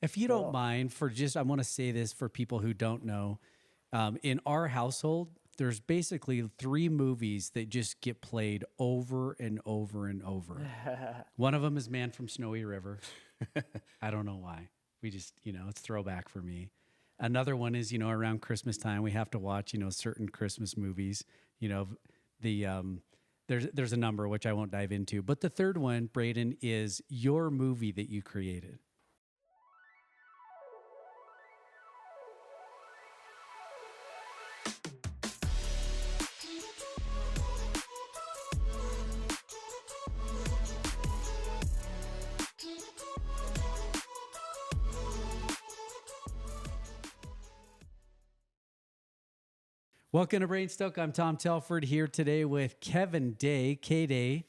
If you don't Cool. mind, I want to say this for people who don't know. In our household, there's basically three movies that just get played over and over and over. One of them is Man from Snowy River. I don't know why. We just, it's throwback for me. Another one is, around Christmas time, we have to watch, certain Christmas movies. You know, the there's a number which I won't dive into. But the third one, Braydon, is your movie that you created. Welcome to Brainstoke. I'm Tom Telford here today with Kevin Day, K-Day,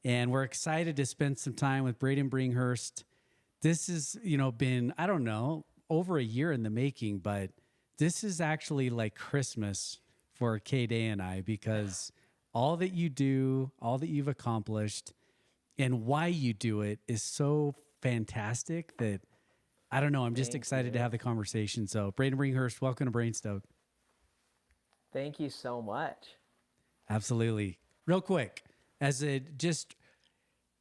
and we're excited to spend some time with Braydon Bringhurst. This has, been, I don't know, over a year in the making, but this is actually like Christmas for K-Day and I, because all that you do, all that you've accomplished, and why you do it is so fantastic that, I don't know, I'm just excited to have the conversation. So Braydon Bringhurst, welcome to Brainstoke. Thank you so much. Absolutely. Real quick, just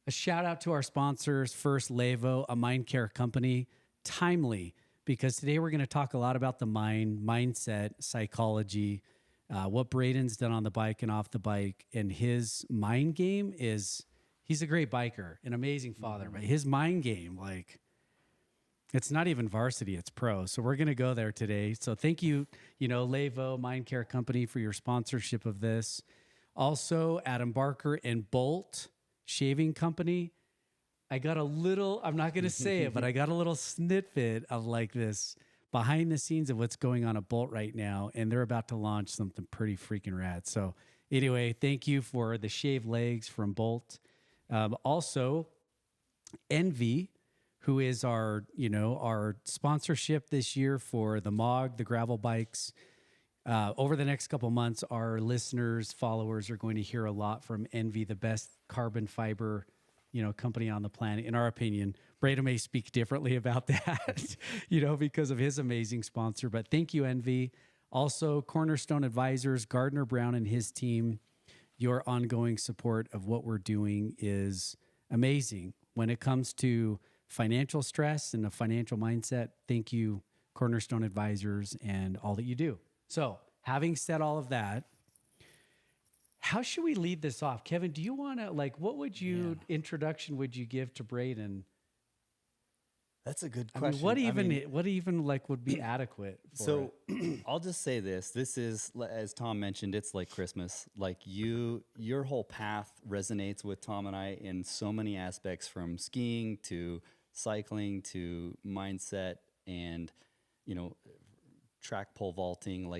a shout out to our sponsors. First, Levo, a mind care company. Timely, because today we're going to talk a lot about the mind, mindset, psychology, what Braydon's done on the bike and off the bike. And his mind game is, he's a great biker, an amazing father, but his mind game, it's not even varsity, it's pro. So we're going to go there today. So thank you, Levo Mind Care Company, for your sponsorship of this. Also, Adam Barker and Bolt Shaving Company. I'm not going to say it, but I got a little snippet of this behind the scenes of what's going on at Bolt right now. And they're about to launch something pretty freaking rad. So anyway, thank you for the shaved legs from Bolt. Also, Envy, who is our sponsorship this year for the MOG, the gravel bikes. Over the next couple months, our listeners, followers are going to hear a lot from Envy, the best carbon fiber, company on the planet, in our opinion. Braydon may speak differently about that, because of his amazing sponsor. But thank you, Envy. Also, Cornerstone Advisors, Gardner Brown and his team. Your ongoing support of what we're doing is amazing. When it comes to financial stress and a financial mindset, thank you, Cornerstone Advisors, and all that you do. So, having said all of that, how should we lead this off? Kevin, do you want to, introduction would you give to Braydon? That's a good question. What would be adequate for it? I'll just say this. This is, as Tom mentioned, it's like Christmas. Your whole path resonates with Tom and I in so many aspects, from skiing to cycling to mindset and, track pole vaulting.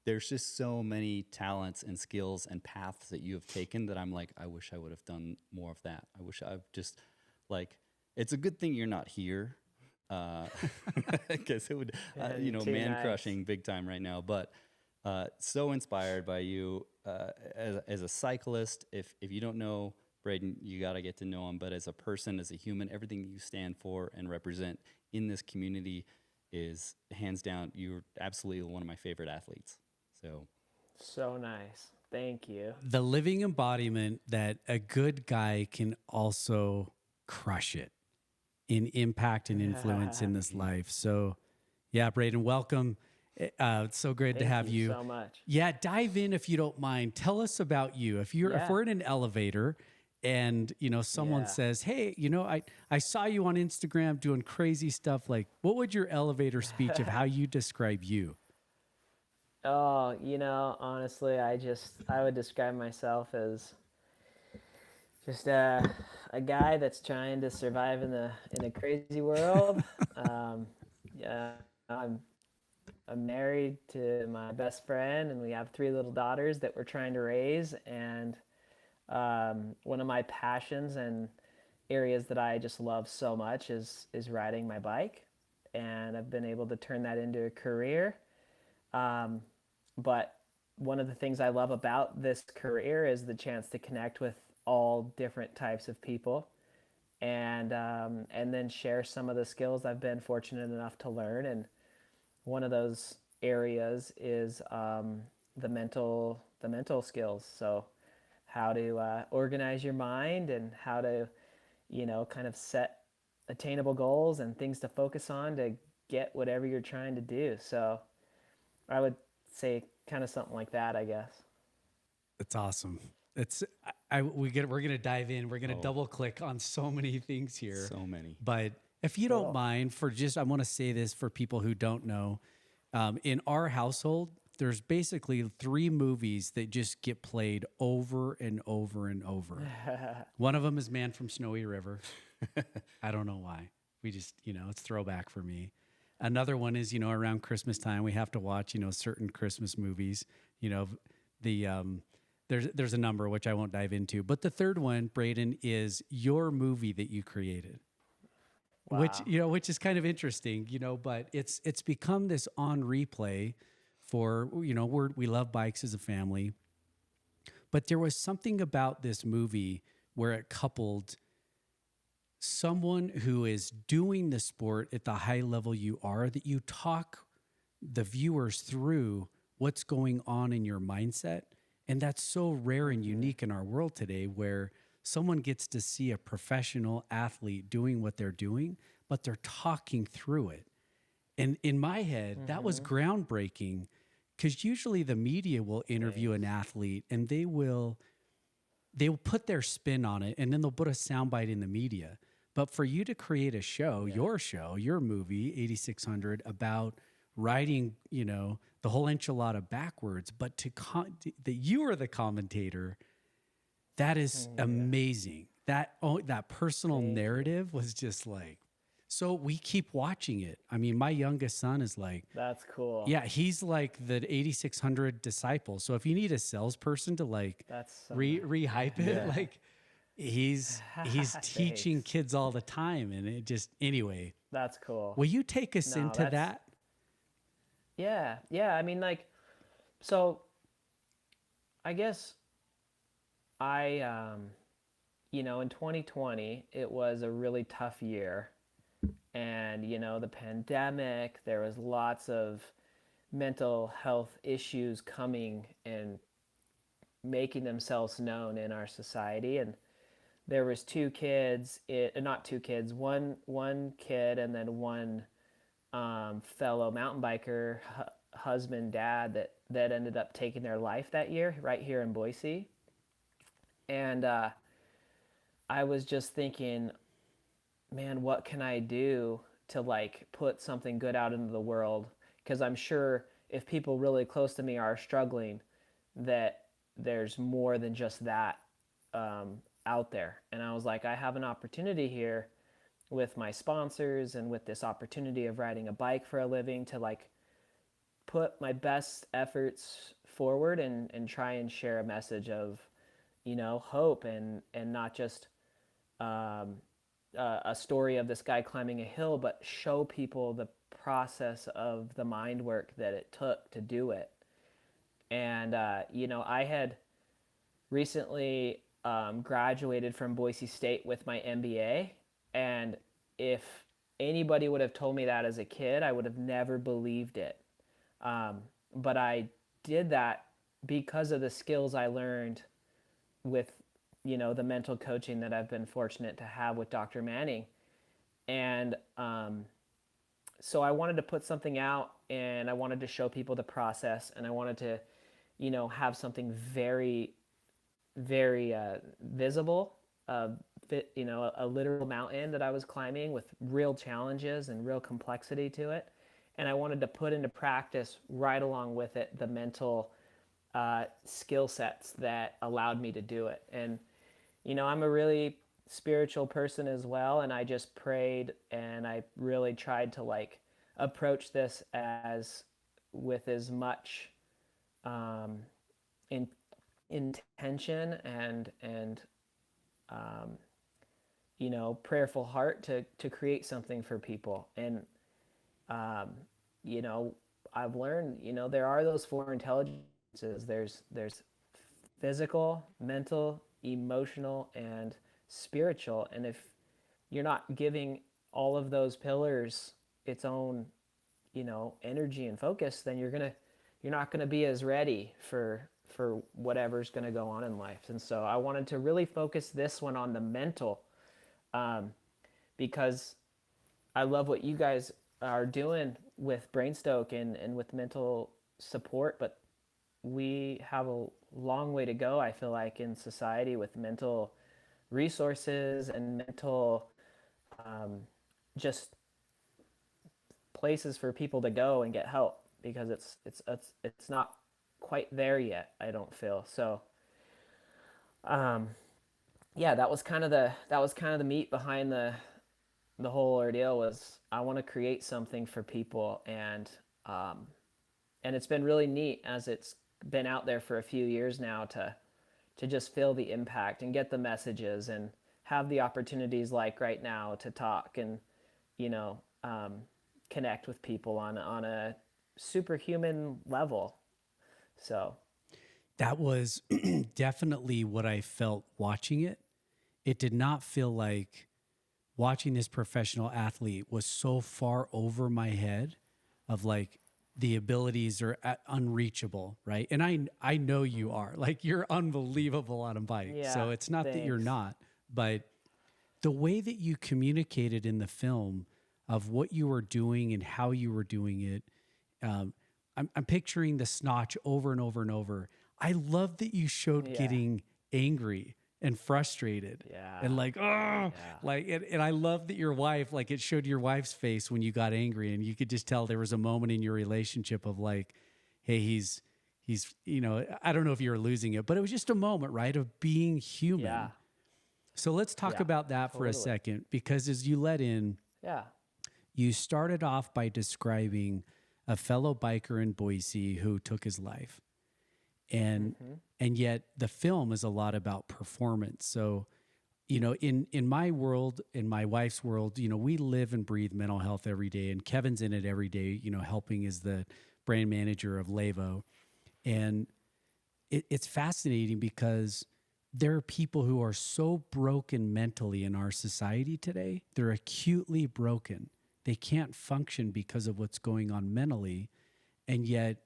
There's just so many talents and skills and paths that you have taken that I'm I wish I would have done more of that. I wish I've just it's a good thing you're not here, because it would, man crushing big time right now. But so inspired by you as a cyclist. If you don't know Braydon, you got to get to know him. But as a person, as a human, everything that you stand for and represent in this community is hands down. You're absolutely one of my favorite athletes. So nice. Thank you. The living embodiment that a good guy can also crush it in impact and influence in this life. So, yeah, Braydon, welcome. It's so great to have you. Thank you so much. Yeah, dive in if you don't mind. Tell us about you. If we're in an elevator and someone says, "Hey, I saw you on Instagram doing crazy stuff," what would your elevator speech of how you describe you? Oh, honestly, I would describe myself as just a guy that's trying to survive in a crazy world. Yeah, I'm married to my best friend, and we have 3 little daughters that we're trying to raise. And one of my passions and areas that I just love so much is riding my bike, and I've been able to turn that into a career. But one of the things I love about this career is the chance to connect with all different types of people. and then share some of the skills I've been fortunate enough to learn. And one of those areas is the mental skills. So how to organize your mind and how to, kind of set attainable goals and things to focus on to get whatever you're trying to do. So I would say kind of something like that, I guess. It's awesome. It's we're gonna dive in. We're gonna double click on so many things here. So many. But if you Cool. don't mind, I want to say this for people who don't know. In our household, there's basically 3 movies that just get played over and over and over. One of them is Man from Snowy River. I don't know why. We just, it's throwback for me. Another one is, around Christmas time, we have to watch, certain Christmas movies. There's a number which I won't dive into. But the third one, Braydon, is your movie that you created. Wow. Which is kind of interesting, but it's become this on replay for, we love bikes as a family. But there was something about this movie where it coupled someone who is doing the sport at the high level you are, that you talk the viewers through what's going on in your mindset. And that's so rare and unique in our world today, where someone gets to see a professional athlete doing what they're doing, but they're talking through it. And in my head, that was groundbreaking, because usually the media will interview an athlete and they'll put their spin on it, and then they'll put a soundbite in the media. But for you to create a show, your movie, 8600, about riding, the whole enchilada backwards, but that you are the commentator, that is amazing. That personal narrative was just like, so we keep watching it. I mean, my youngest son is like, That's cool. yeah, he's like the 8600 disciple. So if you need a salesperson to like That's so rehype it, like he's teaching Thanks. kids all the time. And it just, anyway, That's cool. will you take us No, into that's- that? Yeah. I mean, like, so I guess in 2020, it was a really tough year. And, the pandemic, there was lots of mental health issues coming and making themselves known in our society. And there was 2 kids, not 2 kids, one kid and then one fellow mountain biker, husband, dad, that ended up taking their life that year right here in Boise. And I was just thinking, man, what can I do to like put something good out into the world? Because I'm sure if people really close to me are struggling, that there's more than just that out there. And I was like, I have an opportunity here with my sponsors and with this opportunity of riding a bike for a living to like put my best efforts forward and try and share a message of, hope and not just a story of this guy climbing a hill, but show people the process of the mind work that it took to do it. And, I had recently graduated from Boise State with my MBA. And if anybody would have told me that as a kid, I would have never believed it. But I did that because of the skills I learned with, the mental coaching that I've been fortunate to have with Dr. Manning. And so I wanted to put something out, and I wanted to show people the process, and I wanted to, have something very, very visible, a literal mountain that I was climbing with real challenges and real complexity to it. And I wanted to put into practice right along with it the mental skill sets that allowed me to do it. And, I'm a really spiritual person as well. And I just prayed, and I really tried to like approach this with as much intention and prayerful heart to create something for people. And I've learned, there are those 4 intelligences. There's physical, mental, emotional, and spiritual. And if you're not giving all of those pillars its own, energy and focus, then you're not gonna be as ready for whatever's gonna go on in life. And so I wanted to really focus this one on the mental, because I love what you guys are doing with Brainstoke and with mental support, but we have a long way to go, I feel like, in society with mental resources and mental, just places for people to go and get help, because it's not quite there yet, I don't feel. So yeah, that was kind of the meat behind the whole ordeal. Was I want to create something for people, and it's been really neat as it's been out there for a few years now to just feel the impact and get the messages and have the opportunities like right now to talk and, you know connect with people on a superhuman level. So That was definitely what I felt watching it. It did not feel like watching this professional athlete was so far over my head of like the abilities are unreachable, right? And I know you are. Like you're unbelievable on a bike. yeah, So it's not that you're thanks. not, but the way that you communicated in the film of what you were doing and how you were doing it, I'm picturing the Snotch over and over and over. I love that you showed Yeah, getting angry and frustrated yeah, and like, oh, yeah, like, and I love that your wife, like it showed your wife's face when you got angry and you could just tell there was a moment in your relationship of like, hey, he's, I don't know if you were losing it, but it was just a moment, right? Of being yeah, human. So let's talk yeah, about that for a totally. second, because as you let in, Yeah, you started off by describing a fellow biker in Boise who took his life. And mm-hmm. and yet the film is a lot about performance. So, in my world, in my wife's world, we live and breathe mental health every day, and Kevin's in it every day, helping as the brand manager of Levo. And it's fascinating because there are people who are so broken mentally in our society today. They're acutely broken. They can't function because of what's going on mentally. And yet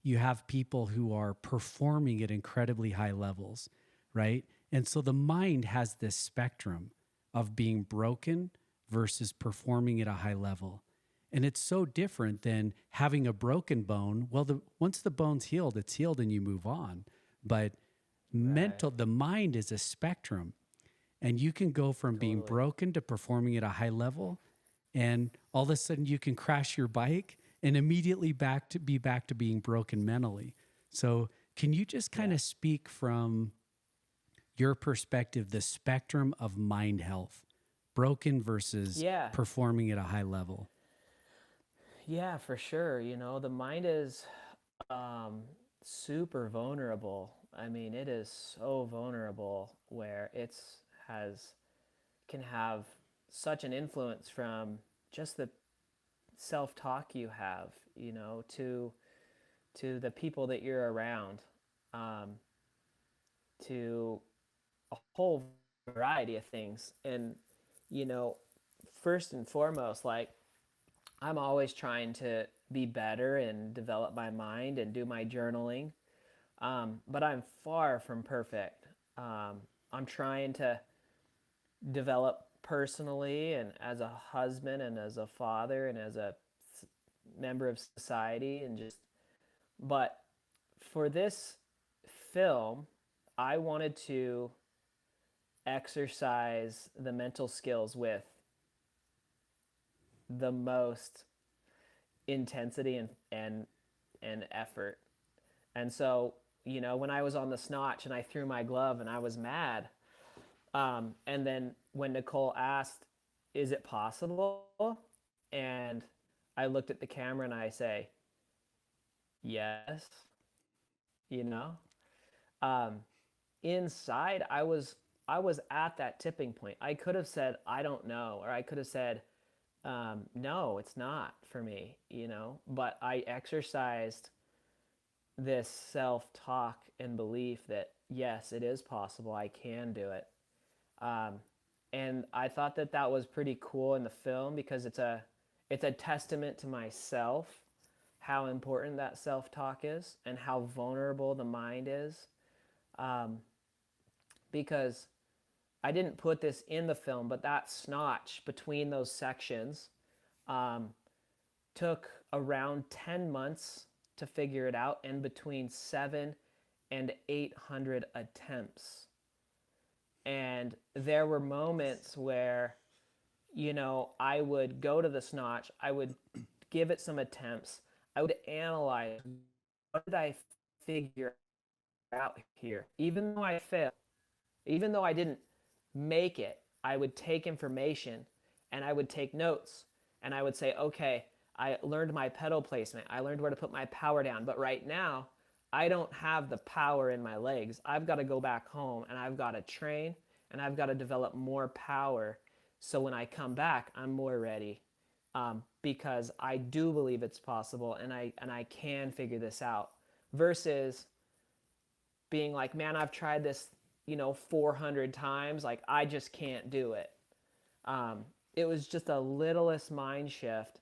you have people who are performing at incredibly high levels, right? And so the mind has this spectrum of being broken versus performing at a high level. And it's so different than having a broken bone. Well, once the bone's healed, it's healed and you move on. But Right, the mind is a spectrum. And you can go from being totally. broken to performing at a high level. And all of a sudden you can crash your bike and immediately back to being broken mentally. So can you just kind Yeah, of speak from your perspective, the spectrum of mind health, broken versus yeah, performing at a high level? yeah, for sure. The mind is, um, super vulnerable. I mean, it is so vulnerable where has can have such an influence from just the self-talk you have, to the people that you're around, um, to a whole variety of things. And you know, first and foremost, like I'm always trying to be better and develop my mind and do my journaling. But I'm far from perfect. I'm trying to develop personally and as a husband and as a father and as a member of society, and just, but for this film, I wanted to exercise the mental skills with the most intensity and effort. And so, when I was on the Snotch and I threw my glove and I was mad, and then when Nicole asked, "Is it possible?" and I looked at the camera and I say, "Yes," you know, um, inside I was at that tipping point. I could have said, "I don't know," or I could have said, "No, it's not for me," But I exercised this self-talk and belief that yes, it is possible. I can do it. Um, And I thought that that was pretty cool in the film because it's a testament to myself, how important that self-talk is and how vulnerable the mind is. Um, because I didn't put this in the film, but that snotch between those sections um, took around 10 months to figure it out, and between 7 and 800 attempts. And there were moments where, you know, I would go to the snotch, I would give it some attempts, I would analyze what did I figure out here. Even though I failed, even though I didn't make it, I would take information and I would take notes and I would say, okay, I learned my pedal placement. I learned where to put my power down. But right now, I don't have the power in my legs. I've got to go back home and I've got to train and I've got to develop more power. So when I come back, I'm more ready because I do believe it's possible and I can figure this out versus being like, man, I've tried this, you know, 400 times. Like, I just can't do it. It was just a littlest mind shift.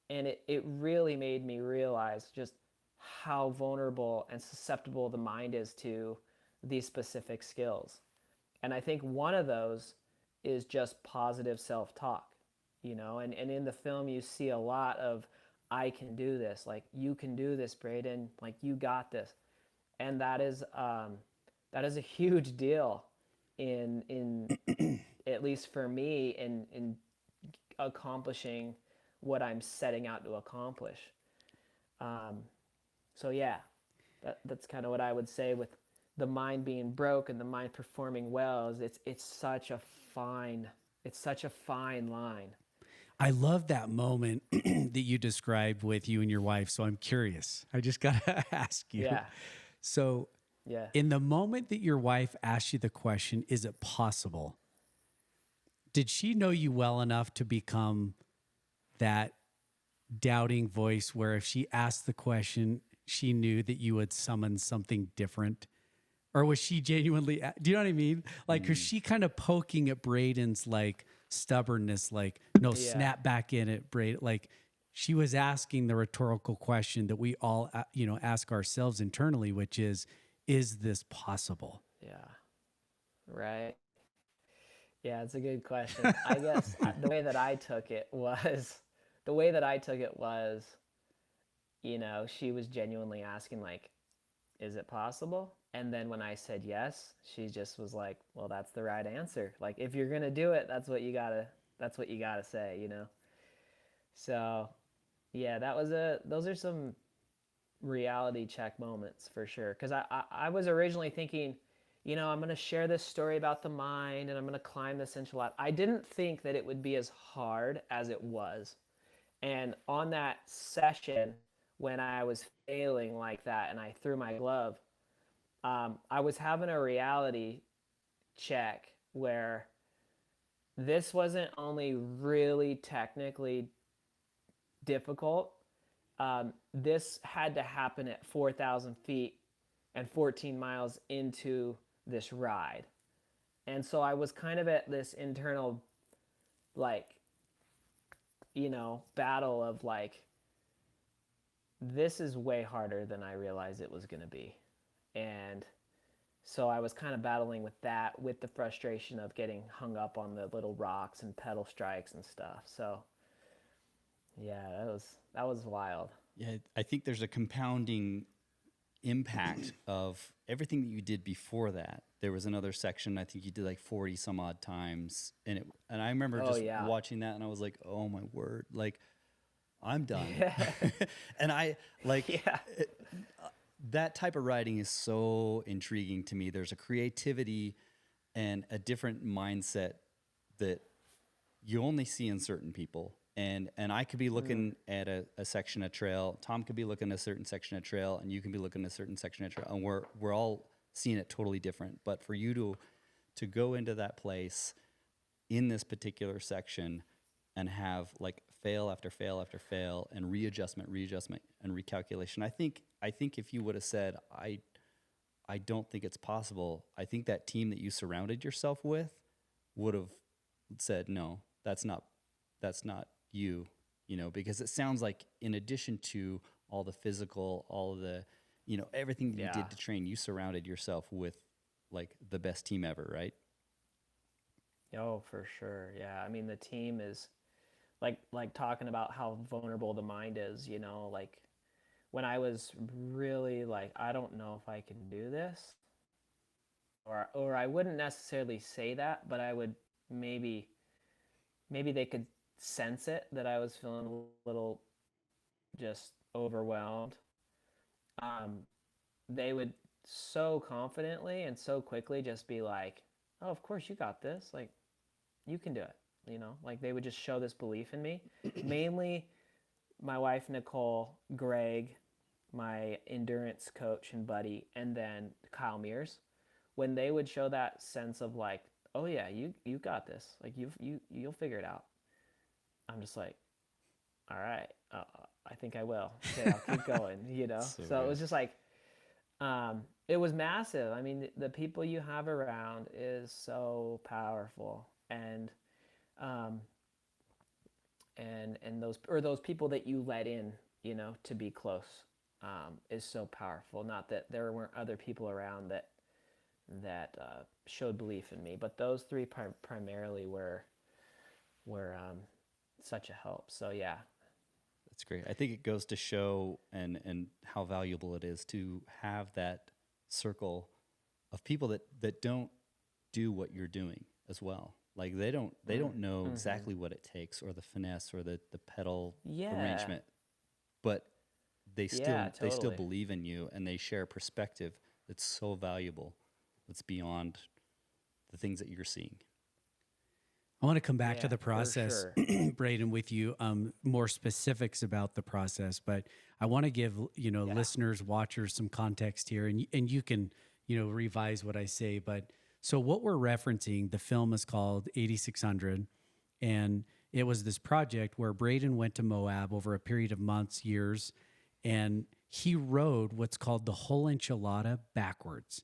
And it really made me realize just how vulnerable and susceptible the mind is to these specific skills. And I think one of those is just positive self-talk, you know, and in the film you see a lot of, I can do this, like, you can do this, Braydon, like, you got this. And that is a huge deal in at least for me in accomplishing what I'm setting out to accomplish. So yeah, that's kind of what I would say with the mind being broke and the mind performing well. Is it's such a fine line. I love that moment that you described with you and your wife. So I'm curious. I just got to ask you. Yeah. So Yeah. in the moment that your wife asked you the question, is it possible? Did she know you well enough to become that doubting voice where if she asked the question, she knew that you would summon something different? Or was she genuinely, do you know what I mean? Like, was she kind of poking at Braydon's like stubbornness, like, no, Yeah. snap back in at Braydon? Like, she was asking the rhetorical question that we all, you know, ask ourselves internally, which is this possible? Yeah. Right. Yeah, it's a good question. I guess the way that I took it was, you know, she was genuinely asking, like, is it possible? And then when I said yes, she just was like, well, that's the right answer. Like, if you're going to do it, that's what you gotta say, you know? So yeah, those are some reality check moments for sure. Cause I was originally thinking, you know, I'm going to share this story about the mind and I'm going to climb this enchilada. I didn't think that it would be as hard as it was. And on that session, when I was failing like that and I threw my glove, I was having a reality check where this wasn't only really technically difficult, this had to happen at 4,000 feet and 14 miles into this ride. And so I was kind of at this internal, like, you know, battle of like, this is way harder than I realized it was going to be. And so I was kind of battling with that, with the frustration of getting hung up on the little rocks and pedal strikes and stuff. So yeah, that was wild. Yeah, I think there's a compounding impact of everything that you did before that. There was another section I think you did like 40 some odd times, and I remember just watching that, and I was like, oh my word, like, I'm done. And I like that type of writing is so intriguing to me. There's a creativity and a different mindset that you only see in certain people. And I could be looking at a section of trail. Tom could be looking at a certain section of trail, and you can be looking at a certain section of trail, and we're all seeing it totally different. But for you to go into that place in this particular section and have like fail after fail after fail and readjustment and recalculation, I think if you would have said I don't think it's possible, I think that team that you surrounded yourself with would have said, no, that's not you, you know, because it sounds like in addition to all the physical, all the, you know, everything that you Yeah. did to train, you surrounded yourself with like the best team ever, right? Oh, for sure. Yeah. I mean, the team is like talking about how vulnerable the mind is, you know, like when I was really like, I don't know if I can do this, or I wouldn't necessarily say that, but I would maybe they could sense it that I was feeling a little just overwhelmed. Um, they would so confidently and so quickly just be like, "Oh, of course you got this. Like, you can do it." You know, like they would just show this belief in me. Mainly my wife Nicole, Greg, my endurance coach and buddy, and then Kyle Mears. When they would show that sense of like, "Oh yeah, you got this. Like you'll figure it out." I'm just like, "All right, I think I will. Okay, I'll keep going." You know. So So it good. was just like, it was massive. I mean, the people you have around is so powerful, um, and those people that you let in, you know, to be close, is so powerful. Not that there weren't other people around that showed belief in me, but those three primarily were such a help. So yeah, That's great. I think it goes to show and how valuable it is to have that circle of people that don't do what you're doing as well. Like they don't know exactly what it takes or the finesse or the pedal yeah, arrangement, but yeah, they still totally. believe in you and they share a perspective that's so valuable. That's beyond the things that you're seeing. I want to come back to Yeah, the for process, sure. Braden, with you, more specifics about the process. But I want to give, you know, Yeah. listeners, watchers some context here, and you can, you know, revise what I say. But so what we're referencing, the film is called 8600, and it was this project where Braden went to Moab over a period of months, years, and he rode what's called the whole enchilada backwards.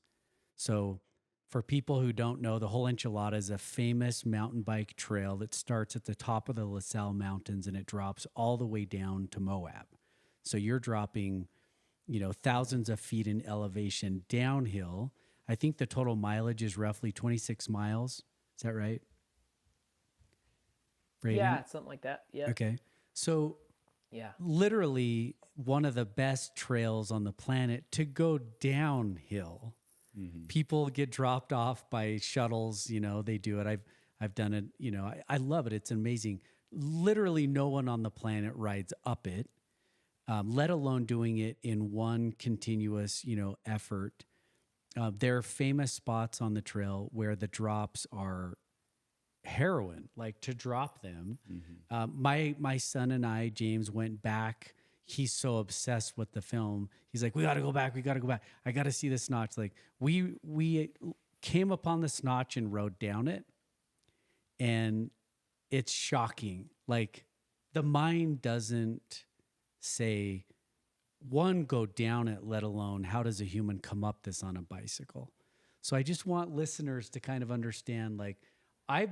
So, for people who don't know, the whole enchilada is a famous mountain bike trail that starts at the top of the La Salle Mountains and it drops all the way down to Moab. So you're dropping, you know, thousands of feet in elevation downhill. I think the total mileage is roughly 26 miles. Is that right, Braden? Yeah, something like that. Yep. Okay. So Yeah. literally one of the best trails on the planet to go downhill. People get dropped off by shuttles, you know, they do it. I've done it, you know, I love it. It's amazing. Literally no one on the planet rides up it, let alone doing it in one continuous, you know, effort. There are famous spots on the trail where the drops are heroin, like to drop them. My son and I, James, went back. He's so obsessed with the film. He's like, we got to go back. We got to go back. I got to see the Snotch. Like we came upon the Snotch and rode down it, and it's shocking. Like the mind doesn't say one go down it, let alone how does a human come up this on a bicycle. So I just want listeners to kind of understand, like, I'm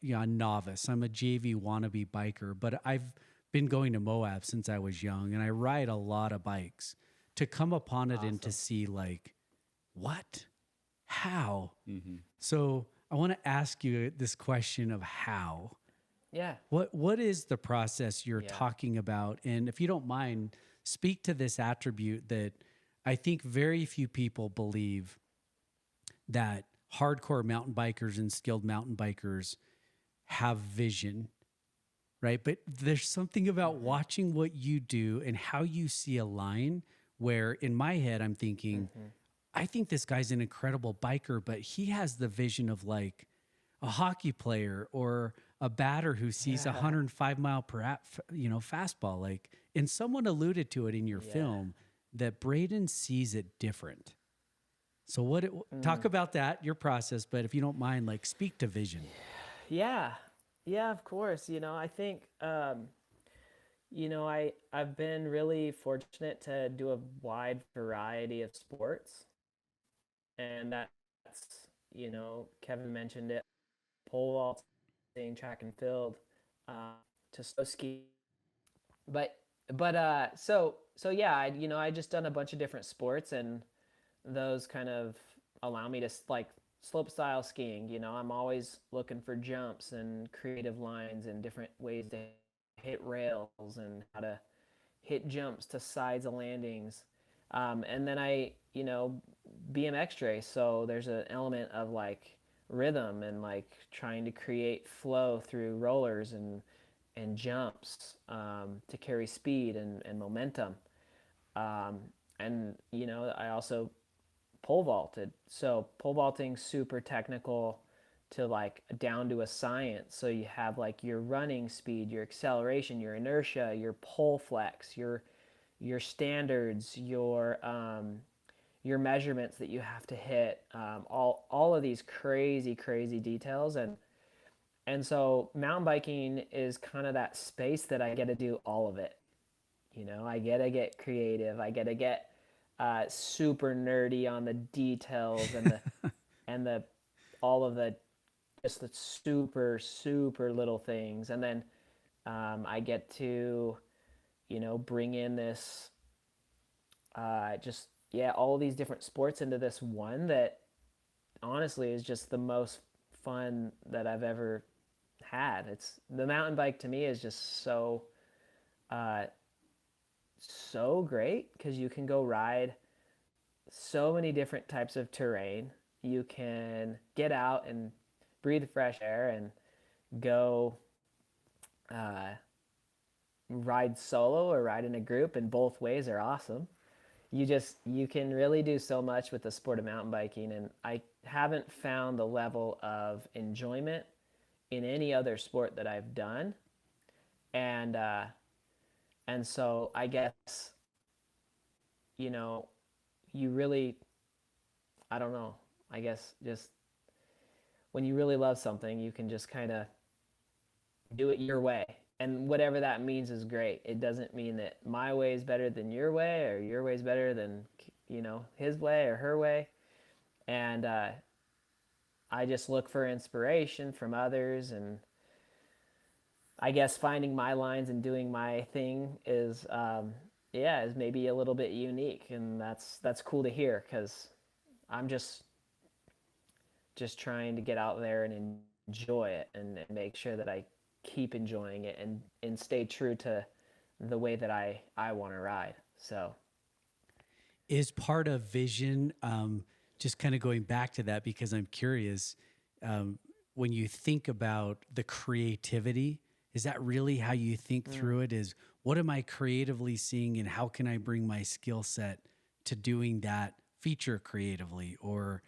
you know, a novice. I'm a JV wannabe biker, but I've been going to Moab since I was young, and I ride a lot of bikes. To come upon it and to Awesome. see, like, what, how. So I want to ask you this question of how. Yeah. What is the process you're Yeah. talking about? And if you don't mind, speak to this attribute that I think very few people believe, that hardcore mountain bikers and skilled mountain bikers have vision, right? But there's something about watching what you do and how you see a line where in my head I'm thinking, I think this guy's an incredible biker, but he has the vision of like a hockey player or a batter who sees a Yeah. 105 mile per you know, fastball. Like, and someone alluded to it in your Yeah. film that Braden sees it different. So talk about that, your process, but if you don't mind, like speak to vision. Yeah. Yeah, of course. You know, I think you know, I've been really fortunate to do a wide variety of sports, and that's, you know, Kevin mentioned it, pole vaulting, track and field, uh, to snow ski. But so yeah, I just done a bunch of different sports, and those kind of allow me to like slope style skiing. I'm always looking for jumps and creative lines and different ways to hit rails and how to hit jumps to sides of landings. And then BMX race. So there's an element of like rhythm and like trying to create flow through rollers and jumps, to carry speed and momentum. Um, and I also pole vaulted. So pole vaulting super technical to like down to a science. So you have like your running speed, your acceleration, your inertia, your pole flex, your standards, your measurements that you have to hit, all of these crazy details. And so mountain biking is kind of that space that I get to do all of it. I get to get creative. I get to get super nerdy on the details and the all of the just the super little things. And then I get to bring in this just yeah, all these different sports into this one that honestly is just the most fun that I've ever had. It's the mountain bike to me is just uh, so great because you can go ride so many different types of terrain. You can get out and breathe fresh air and go uh, ride solo or ride in a group, and both ways are awesome. You can really do so much with the sport of mountain biking, and I haven't found the level of enjoyment in any other sport that I've done. And uh, and so I guess you know you really, I don't know, I guess just when you really love something, you can just kind of do it your way. And whatever that means is great. It doesn't mean that my way is better than your way or your way is better than, his way or her way. And I just look for inspiration from others. And I guess finding my lines and doing my thing is maybe a little bit unique. And that's cool to hear because I'm just trying to get out there and enjoy it and make sure that I keep enjoying it and stay true to the way that I want to ride. So Is part of vision, just kind of going back to that because I'm curious, um, when you think about the creativity, is that really how you think through it? Is what am I creatively seeing and how can I bring my skill set to doing that feature creatively, or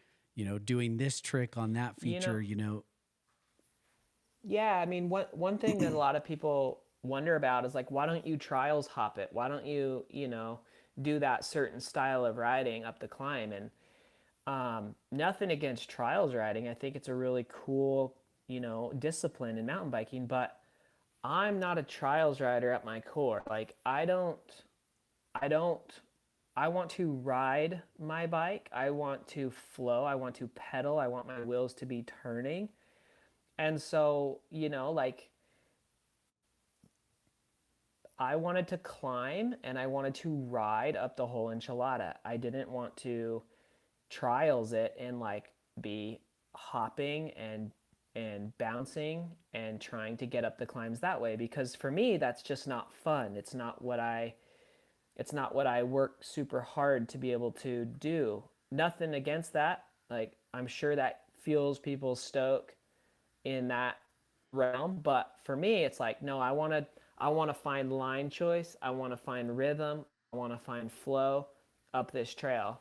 doing this trick on that you know, feature. yeah, I mean, one thing that a lot of people wonder about is like, why don't you trials hop it? Why don't you do that certain style of riding up the climb? And nothing against trials riding. I think it's a really cool discipline in mountain biking, but I'm not a trials rider at my core. Like I don't, I want to ride my bike. I want to flow. I want to pedal. I want my wheels to be turning. And so, like I wanted to climb and I wanted to ride up the whole enchilada. I didn't want to trials it and like be hopping and bouncing and trying to get up the climbs that way, because for me that's just not fun. It's not what I work super hard to be able to do. Nothing against that. Like I'm sure that fuels people's stoke in that realm, but for me it's like, no, I want to find line choice. I want to find rhythm. I want to find flow up this trail.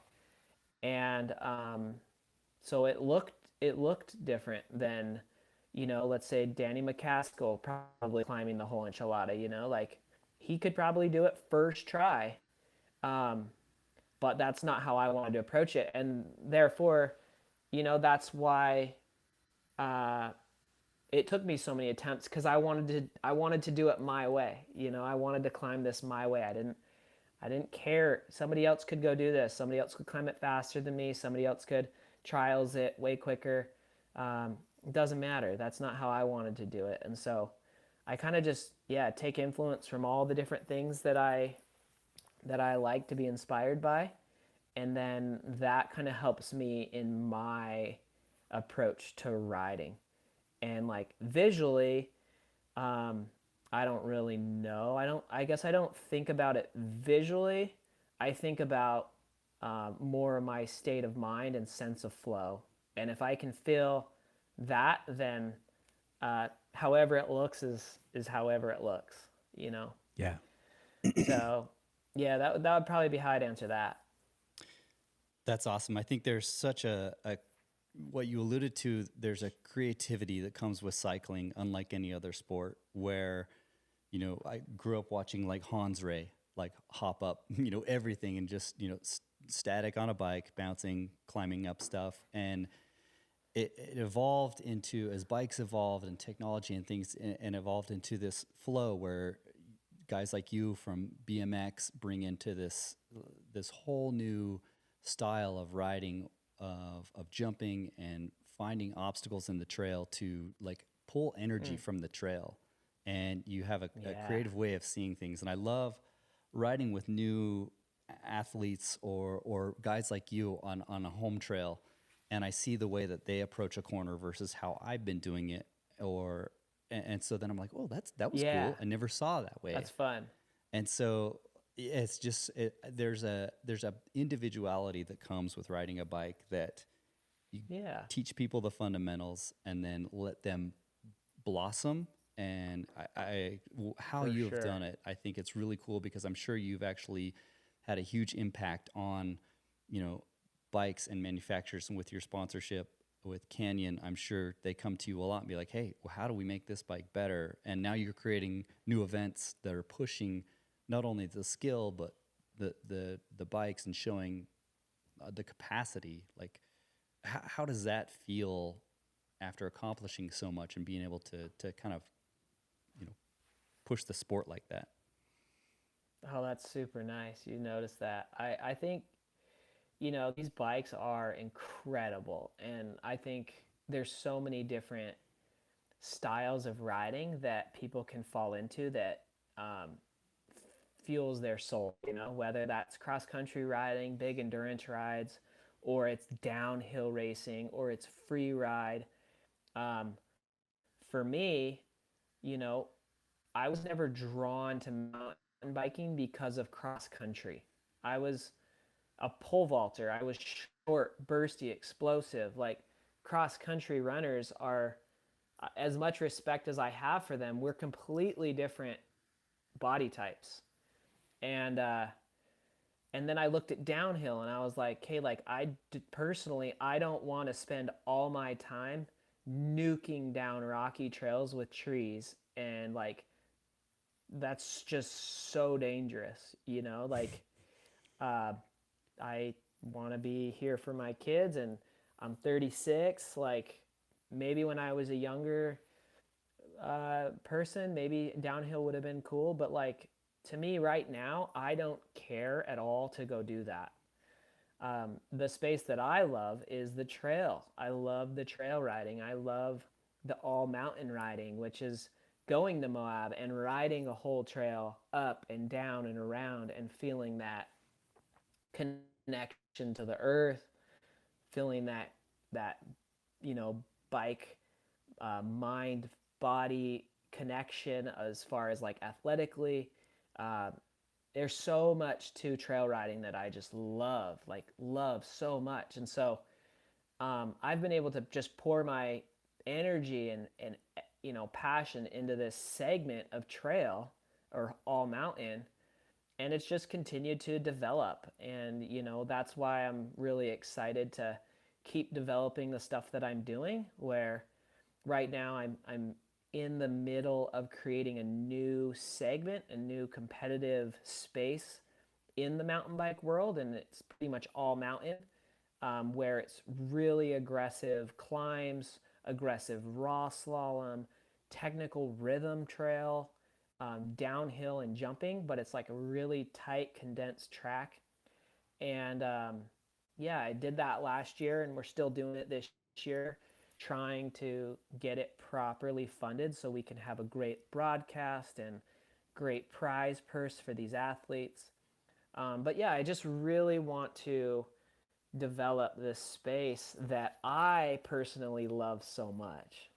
And so it looked different than let's say Danny McCaskill probably climbing the whole enchilada. Like he could probably do it first try, um, but that's not how I wanted to approach it. And therefore, that's why uh, it took me so many attempts, because I wanted to do it my way. I wanted to climb this my way. I didn't care. Somebody else could go do this. Somebody else could climb it faster than me. Somebody else could trials it way quicker. It doesn't matter. That's not how I wanted to do it. And so I kind of just, yeah, take influence from all the different things that I like to be inspired by. And then that kind of helps me in my approach to riding. And like visually, um, I don't really know. I guess I don't think about it visually. I think about more of my state of mind and sense of flow. And if I can feel that, then however it looks is however it looks, you know? Yeah. So yeah, that would probably be how I'd answer that. That's awesome. I think there's such a what you alluded to, there's a creativity that comes with cycling, unlike any other sport, where, you know, I grew up watching like Hans Ray, like hop up, you know, everything and just, you know, static on a bike, bouncing, climbing up stuff. And it evolved into, as bikes evolved and technology and things, and evolved into this flow where guys like you from BMX bring into this whole new style of riding, of jumping and finding obstacles in the trail to like pull energy from the trail. And you have a creative way of seeing things. And I love riding with new athletes or guys like you on a home trail. And I see the way that they approach a corner versus how I've been doing it. And so then I'm like, oh, that was cool. I never saw it that way. That's fun. And so it's just there's a individuality that comes with riding a bike that you teach people the fundamentals and then let them blossom. And how you have done it, I think it's really cool because I'm sure you've actually had a huge impact on, you know, bikes and manufacturers. And with your sponsorship with Canyon, I'm sure they come to you a lot and be like, hey, well, how do we make this bike better? And now you're creating new events that are pushing not only the skill, but the bikes and showing the capacity. Like, how does that feel after accomplishing so much and being able to kind of, you know, push the sport like that? Oh, that's super nice. You noticed that. I think, you know, these bikes are incredible. And I think there's so many different styles of riding that people can fall into that fuels their soul, you know, whether that's cross country riding, big endurance rides, or it's downhill racing, or it's free ride. Um, for me, you know, I was never drawn to mountain biking because of cross country. I was a pole vaulter. I was short, bursty, explosive. Like cross country runners are, as much respect as I have for them, we're completely different body types. And and then I looked at downhill and I was like, hey, like personally, I don't want to spend all my time nuking down rocky trails with trees, and like that's just so dangerous, you know? Like I want to be here for my kids, and I'm 36. Like maybe when I was a younger person, maybe downhill would have been cool, but like to me right now, I don't care at all to go do that. The space that I love is the trail. I love the trail riding. I love the all mountain riding, which is going to Moab and riding a whole trail up and down and around and feeling that connection to the earth, feeling that you know, bike mind body connection as far as like athletically. There's so much to trail riding that I just love, like love so much. And so I've been able to just pour my energy and you know, passion into this segment of trail or all mountain, and it's just continued to develop. And you know, that's why I'm really excited to keep developing the stuff that I'm doing, where right now I'm in the middle of creating a new segment, a new competitive space in the mountain bike world, and it's pretty much all mountain, where it's really aggressive climbs, aggressive raw slalom, technical rhythm trail, downhill and jumping, but it's like a really tight, condensed track. And yeah, I did that last year, and we're still doing it this year. trying to get it properly funded so we can have a great broadcast and great prize purse for these athletes. But yeah, I just really want to develop this space that I personally love so much.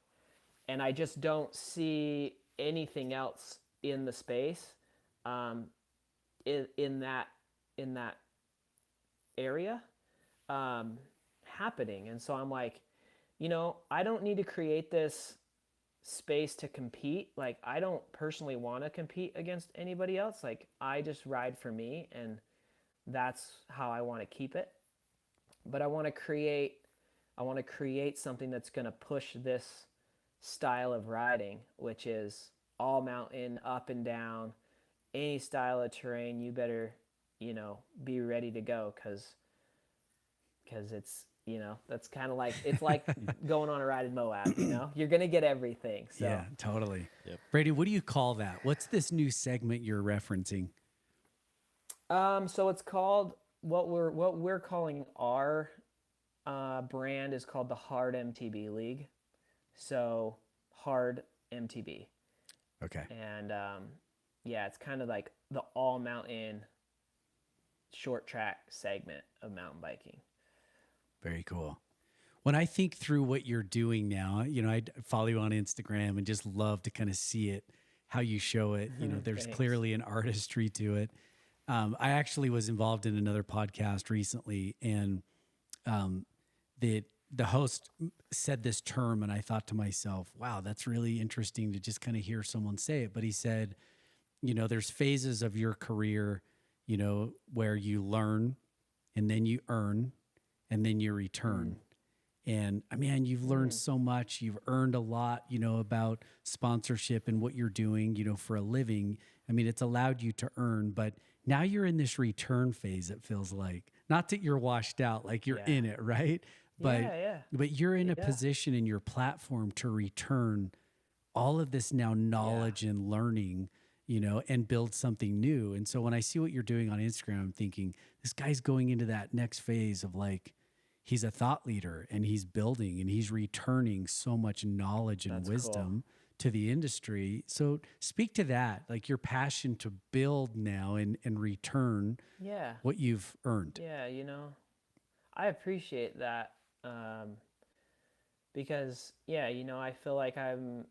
And I just don't see anything else in the space, um, in that area, happening. And so I'm like, I don't need to create this space to compete. Like, I don't personally want to compete against anybody else. Like, I just ride for me, and that's how I want to keep it. But I want to create something that's going to push this style of riding, which is all mountain, up and down, any style of terrain. You better, be ready to go, because it's, that's kind of like, it's like going on a ride in Moab. You're gonna get everything. So Yeah, totally. Yep. Brady, what do you call that? What's this new segment you're referencing? So it's called, what we're calling our brand is called the Hard MTB League. So Hard MTB. Okay. And yeah, it's kind of like the all mountain short track segment of mountain biking. Very cool. When I think through what you're doing now, I follow you on Instagram and just love to kind of see it, how you show it. There's Thanks. clearly an artistry to it. I actually was involved in another podcast recently, and the host said this term, and I thought to myself, wow, that's really interesting to just kind of hear someone say it. But he said, there's phases of your career, where you learn, and then you earn, and then you return. And man, you've learned so much. You've earned a lot, about sponsorship and what you're doing, for a living. I mean, it's allowed you to earn, but now you're in this return phase, it feels like. Not that you're washed out, like you're in it, right? But but you're in a position in your platform to return all of this now knowledge and learning, and build something new. And so when I see what you're doing on Instagram, I'm thinking, this guy's going into that next phase of like, he's a thought leader, and he's building, and he's returning so much knowledge and That's wisdom to the industry. So speak to that, like your passion to build now and return what you've earned. Yeah, I appreciate that, because I feel like I'm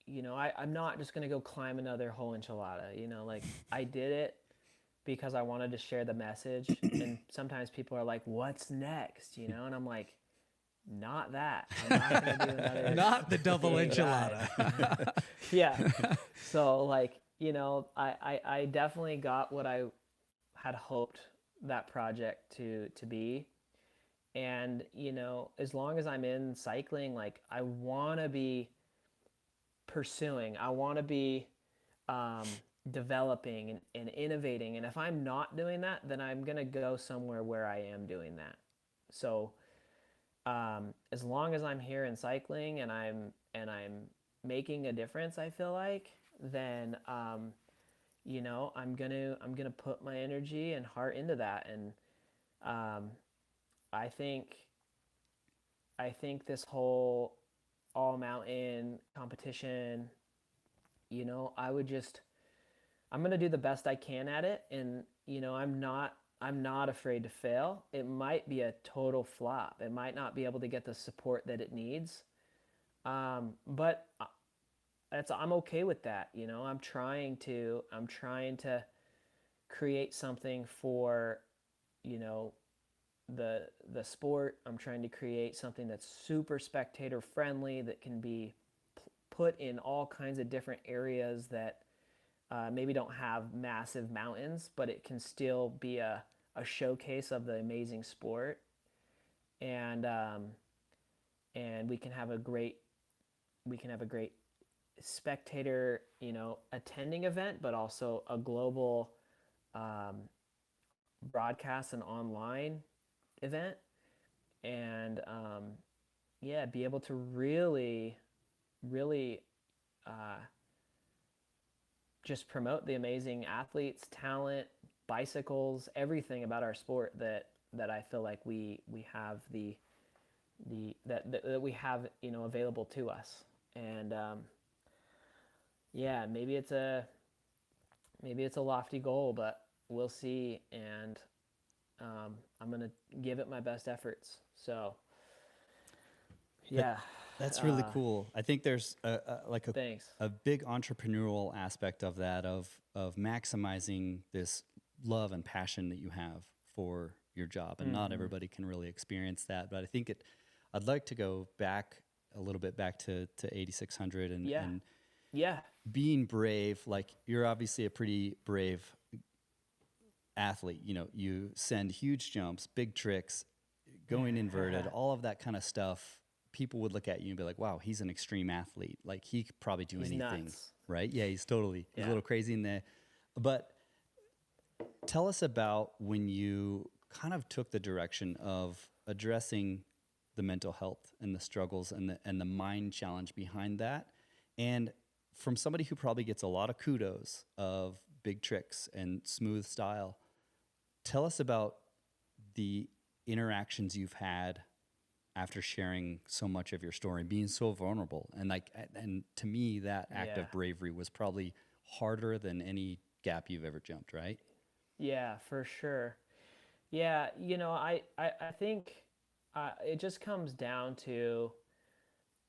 not just gonna go climb another whole enchilada. Like, I did it because I wanted to share the message. And sometimes people are like, what's next? And I'm like, not that. I'm not going to do another. Not the double enchilada. Yeah. So like, I definitely got what I had hoped that project to be. And, as long as I'm in cycling, like, I want to be pursuing, I want to be, developing and innovating. And if I'm not doing that, then I'm going to go somewhere where I am doing that. So as long as I'm here in cycling and I'm making a difference, I feel like, then I'm gonna put my energy and heart into that. And I think this whole all mountain competition, I'm going to do the best I can at it. And, I'm not afraid to fail. It might be a total flop. It might not be able to get the support that it needs. But I'm okay with that. I'm trying to create something for, the sport. I'm trying to create something that's super spectator friendly, that can be put in all kinds of different areas that maybe don't have massive mountains, but it can still be a showcase of the amazing sport. And we can have a great spectator, attending event, but also a global broadcast and online event. And be able to really just promote the amazing athletes, talent, bicycles, everything about our sport that I feel like we have the that we have, available to us. And yeah, maybe it's a lofty goal, but we'll see. And I'm gonna give it my best efforts. So That, yeah, that's really cool. I think there's thanks. a big entrepreneurial aspect of that, of maximizing this love and passion that you have for your job, and not everybody can really experience that. But I think I'd like to go back a little bit back to 8600 Yeah, and yeah, being brave. Like, you're obviously a pretty brave athlete. You send huge jumps, big tricks, going inverted, all of that kind of stuff. People would look at you and be like, wow, he's an extreme athlete. Like, he could probably do he's anything, nuts. right? Yeah, he's a Yeah. little crazy in there. But tell us about when you kind of took the direction of addressing the mental health and the struggles and the mind challenge behind that. And from somebody who probably gets a lot of kudos of big tricks and smooth style, tell us about the interactions you've had after sharing so much of your story, being so vulnerable. And to me, that act Yeah. of bravery was probably harder than any gap you've ever jumped, right? Yeah, for sure. Yeah, I think it just comes down to,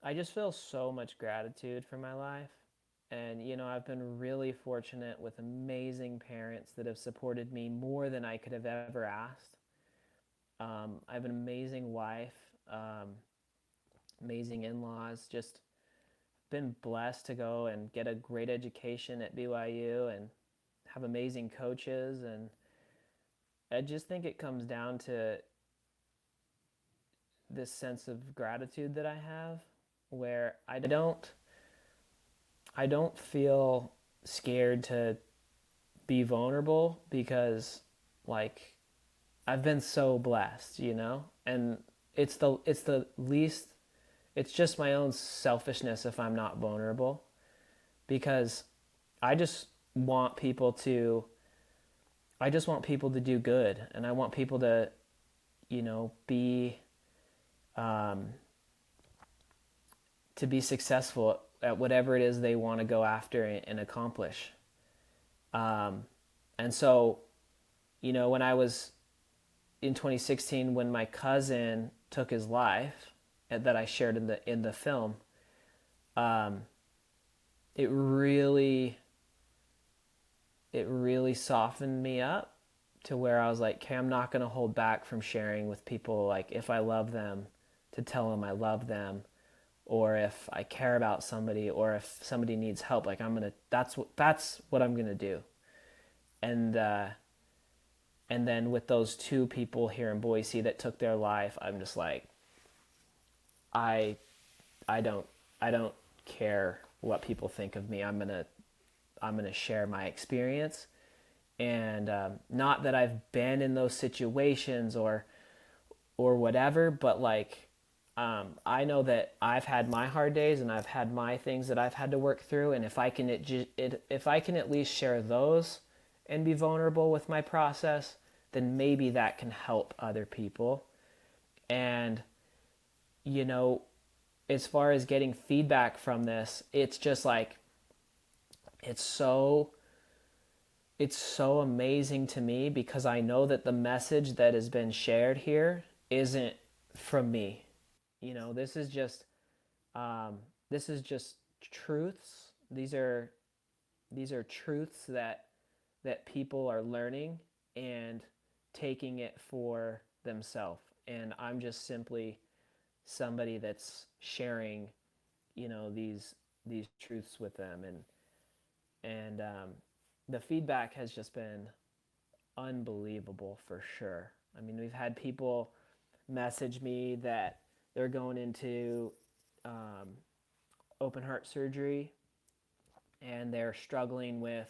I just feel so much gratitude for my life. And, I've been really fortunate with amazing parents that have supported me more than I could have ever asked. I have an amazing wife, amazing in-laws, just been blessed to go and get a great education at BYU and have amazing coaches. And I just think it comes down to this sense of gratitude that I have, where I don't feel scared to be vulnerable, because, like, I've been so blessed, and it's just my own selfishness if I'm not vulnerable, because I just want people to do good, and I want people to, be successful at whatever it is they want to go after and accomplish. And so, when I was in 2016, when my cousin took his life, that I shared in the film, it really softened me up to where I was like, okay, I'm not going to hold back from sharing with people, like, if I love them, to tell them I love them, or if I care about somebody, or if somebody needs help, like, that's what I'm going to do. And then with those two people here in Boise that took their life, I'm just like, I don't care what people think of me. I'm gonna share my experience, and not that I've been in those situations or whatever, but like, I know that I've had my hard days and I've had my things that I've had to work through, and if I can at least share those and be vulnerable with my process, then maybe that can help other people. And as far as getting feedback from this, it's just like, it's so amazing to me, because I know that the message that has been shared here isn't from me. This is just truths. These are truths that people are learning and taking it for themselves. And I'm just simply somebody that's sharing, these truths with them. And the feedback has just been unbelievable, for sure. I mean, we've had people message me that they're going into open heart surgery, and they're struggling with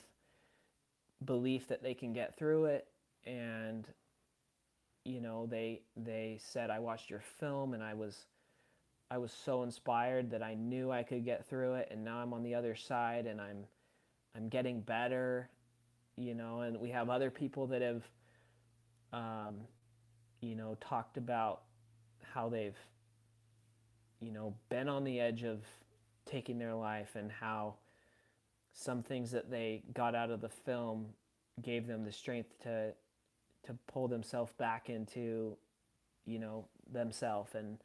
belief that they can get through it. And they said, I watched your film and I was so inspired that I knew I could get through it, and now I'm on the other side and I'm getting better. And we have other people that have talked about how they've been on the edge of taking their life, and how some things that they got out of the film gave them the strength to pull themselves back into, themselves. And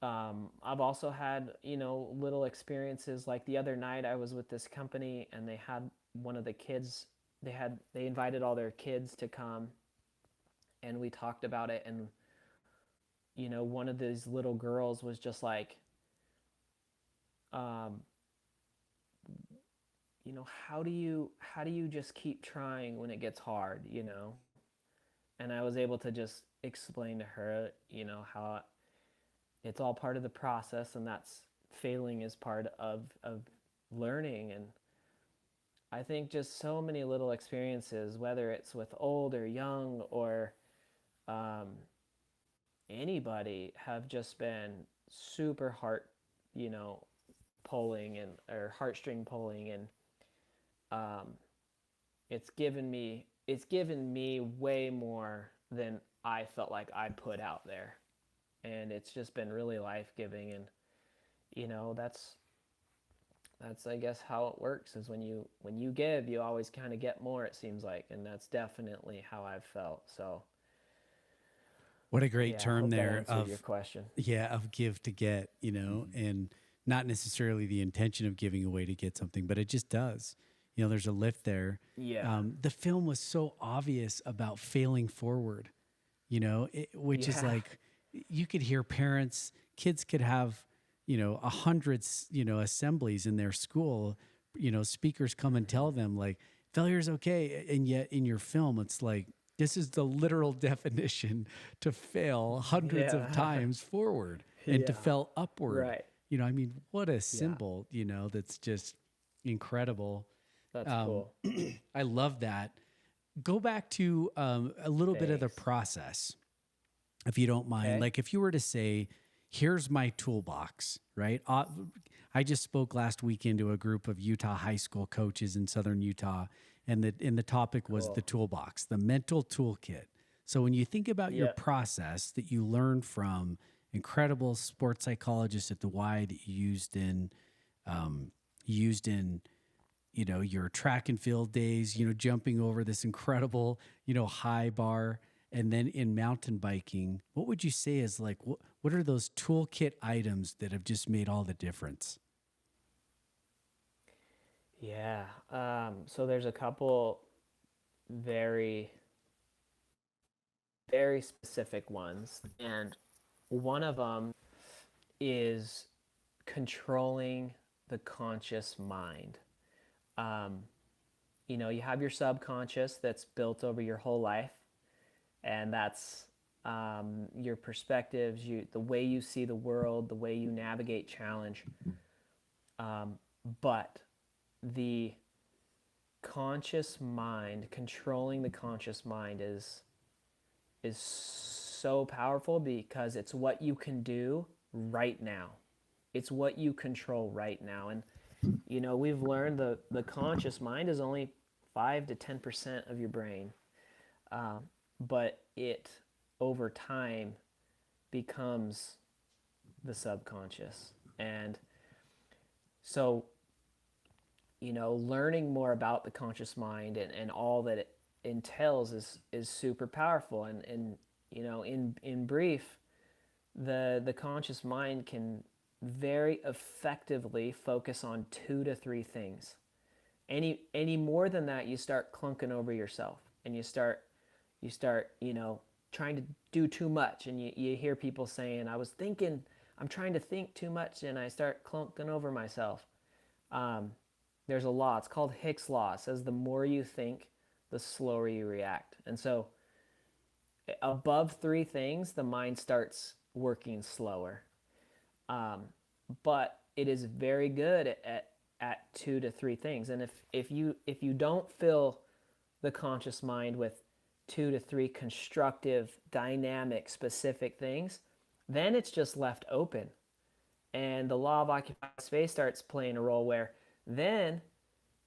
I've also had, little experiences. Like the other night I was with this company, and they had one of the kids, they invited all their kids to come, and we talked about it. And, one of these little girls was just like, how do you just keep trying when it gets hard, And I was able to just explain to her, how it's all part of the process, and that's failing is part of learning. And I think just so many little experiences, whether it's with old or young or anybody, have just been super heart, pulling, and or heartstring pulling. And it's given me way more than I felt like I put out there. And it's just been really life-giving. And that's I guess how it works, is when you give, you always kind of get more, it seems like. And that's definitely how I've felt. So What a great I term hope that there answered of your question. of give to get, and not necessarily the intention of giving away to get something, but it just does. There's a lift there. Yeah. The film was so obvious about failing forward, which is like, you could hear parents, kids could have, 100, assemblies in their school, speakers come and tell them like, failure is okay. And yet in your film, it's like, this is the literal definition: to fail hundreds of times forward and to fail upward. Right. What a symbol, that's just incredible. That's cool. I love that. Go back to a little bit of the Thanks. process, if you don't mind. Okay. Like if you were to say, here's my toolbox, right? I just spoke last weekend to a group of Utah high school coaches in Southern Utah, and the topic was Cool. the toolbox, the mental toolkit. So when you think about your Yeah. process that you learned from incredible sports psychologists at the Y that you used in your track and field days, jumping over this incredible, high bar, and then in mountain biking, what would you say is like, what are those toolkit items that have just made all the difference? Yeah. So there's a couple very, very specific ones. And one of them is controlling the conscious mind. You have your subconscious that's built over your whole life, and that's your perspectives, the way you see the world, the way you navigate challenge. But the conscious mind, controlling the conscious mind is so powerful, because it's what you can do right now. It's what you control right now. And we've learned the conscious mind is only 5 to 10% of your brain, but it over time becomes the subconscious. And so learning more about the conscious mind and all that it entails is super powerful. And in brief, the conscious mind can very effectively focus on 2 to 3 things. Any more than that, you start clunking over yourself, and you start trying to do too much. And you hear people saying, I'm trying to think too much, and I start clunking over myself. There's a law, it's called Hicks' law. It says the more you think, the slower you react. And so above 3 things, the mind starts working slower. But it is very good at 2 to 3 things. And if you don't fill the conscious mind with 2 to 3 constructive, dynamic, specific things, then it's just left open. And the law of occupied space starts playing a role, where then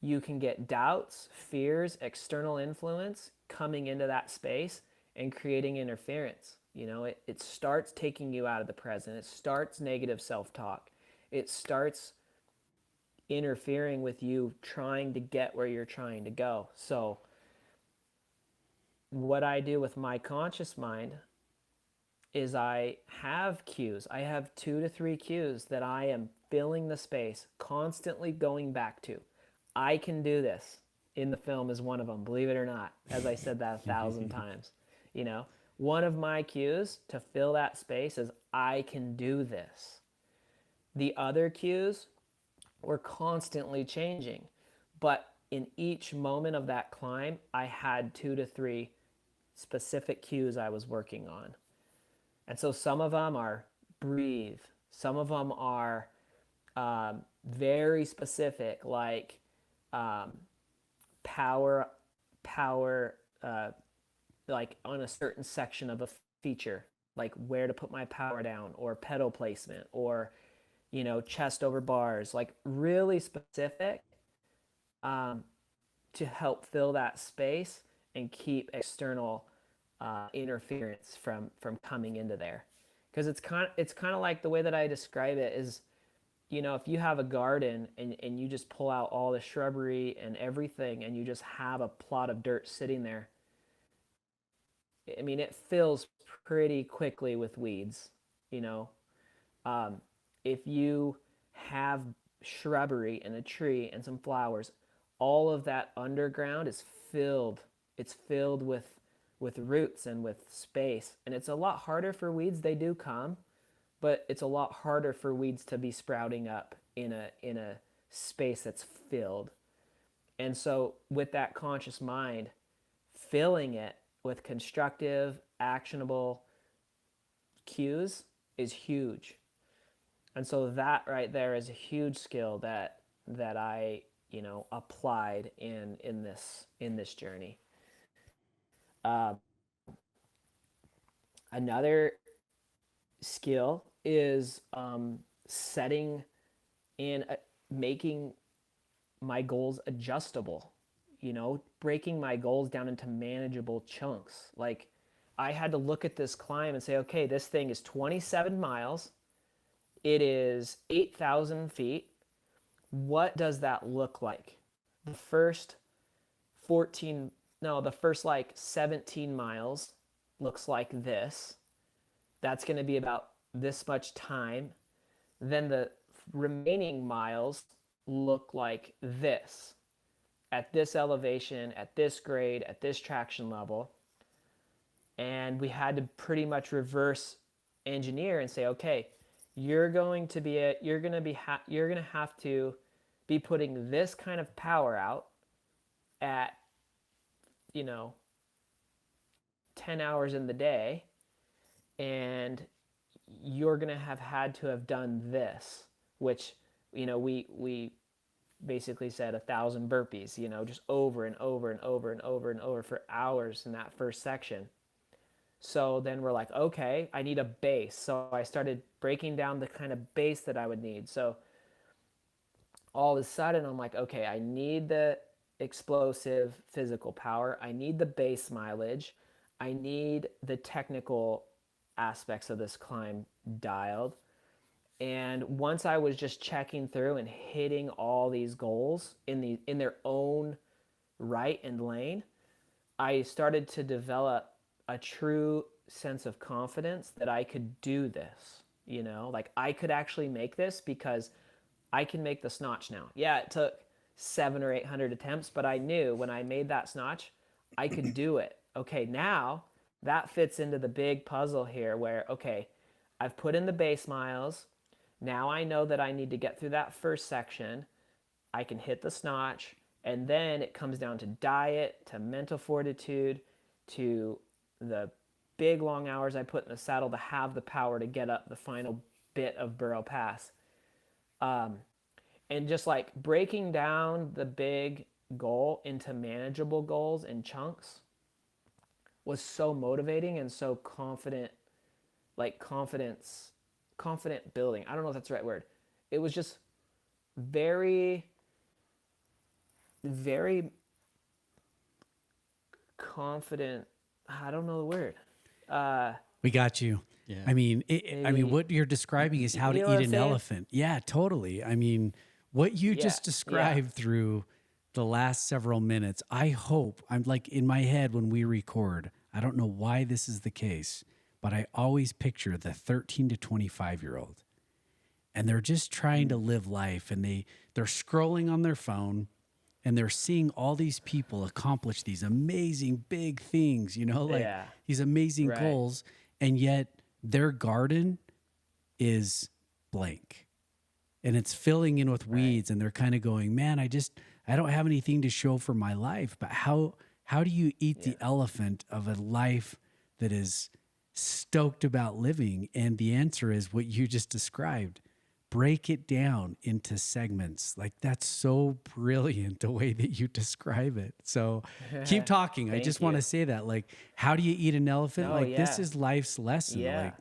you can get doubts, fears, external influence coming into that space and creating interference. You know, it starts taking you out of the present. It starts negative self-talk. It starts interfering with you trying to get where you're trying to go. So what I do with my conscious mind is I have cues. I have 2 to 3 cues that I am filling the space, constantly going back to. I can do this. In the film is one of them, believe it or not, as I said that 1,000 times. You know, one of my cues to fill that space is I can do this. The other cues were constantly changing, but in each moment of that climb, I had 2 to 3 specific cues I was working on. And so some of them are breathe. Some of them are very specific, like power, like on a certain section of a feature, like where to put my power down, or pedal placement, or, you know, chest over bars, like really specific to help fill that space and keep external interference from coming into there. Because it's kind of like, the way that I describe it is, you know, if you have a garden and you just pull out all the shrubbery and everything and you just have a plot of dirt sitting there, I mean, it fills pretty quickly with weeds, you know. If you have shrubbery and a tree and some flowers, all of that underground is filled. It's filled with roots and with space. And it's a lot harder for weeds. They do come, but it's a lot harder for weeds to be sprouting up in a space that's filled. And so with that conscious mind, filling it with constructive, actionable cues is huge. And so that right there is a huge skill that I, you know, applied in this journey. Another skill is setting and making my goals adjustable, you know, breaking my goals down into manageable chunks. Like, I had to look at this climb and say, okay, this thing is 27 miles. It is 8,000 feet. What does that look like? The first like 17 miles looks like this. That's going to be about this much time. Then the remaining miles look like this, at this elevation, at this grade, at this traction level. And we had to pretty much reverse engineer and say, okay, you're going to have to be putting this kind of power out at, you know, 10 hours in the day, and you're going to have had to have done this, which, you know, we basically said 1,000 burpees, you know, just over and over and over and over and over for hours in that first section. So then we're like, okay, I need a base. So I started breaking down the kind of base that I would need. So all of a sudden I'm like, okay, I need the explosive physical power. I need the base mileage. I need the technical aspects of this climb dialed. And once I was just checking through and hitting all these goals in their own right and lane, I started to develop a true sense of confidence that I could do this, you know, like I could actually make this, because I can make the Snotch now. Yeah, it took 700 or 800 attempts, but I knew when I made that Snotch, I could do it. Okay, now that fits into the big puzzle here where, okay, I've put in the base miles. Now I know that I need to get through that first section. I can hit the Snotch, and then it comes down to diet, to mental fortitude, to the big long hours I put in the saddle to have the power to get up the final bit of Burro Pass. And just like breaking down the big goal into manageable goals and chunks was so motivating and so confident building. I don't know if that's the right word. It was just very, very confident. I don't know the word. We got you. Yeah. I mean, Maybe- what you're describing is how You know to what eat I'm an saying? elephant. Yeah, totally. I mean, what you Yeah, just yeah. described through the last several minutes, I hope, I'm like in my head when we record, I don't know why this is the case, but I always picture the 13 to 25-year-old. And they're just trying to live life, and they're scrolling on their phone, and they're seeing all these people accomplish these amazing big things, like Yeah. these amazing Right. goals, and yet their garden is blank and it's filling in with weeds, and they're kind of going, man, I don't have anything to show for my life. But how do you eat the elephant of a life that is stoked about living? And the answer is what you just described. Break it down into segments. Like, that's so brilliant the way that you describe it. So keep talking. I Thank just want you. to say that, like, how do you eat an elephant? No, Like, this yeah. is life's lesson. Yeah. Like,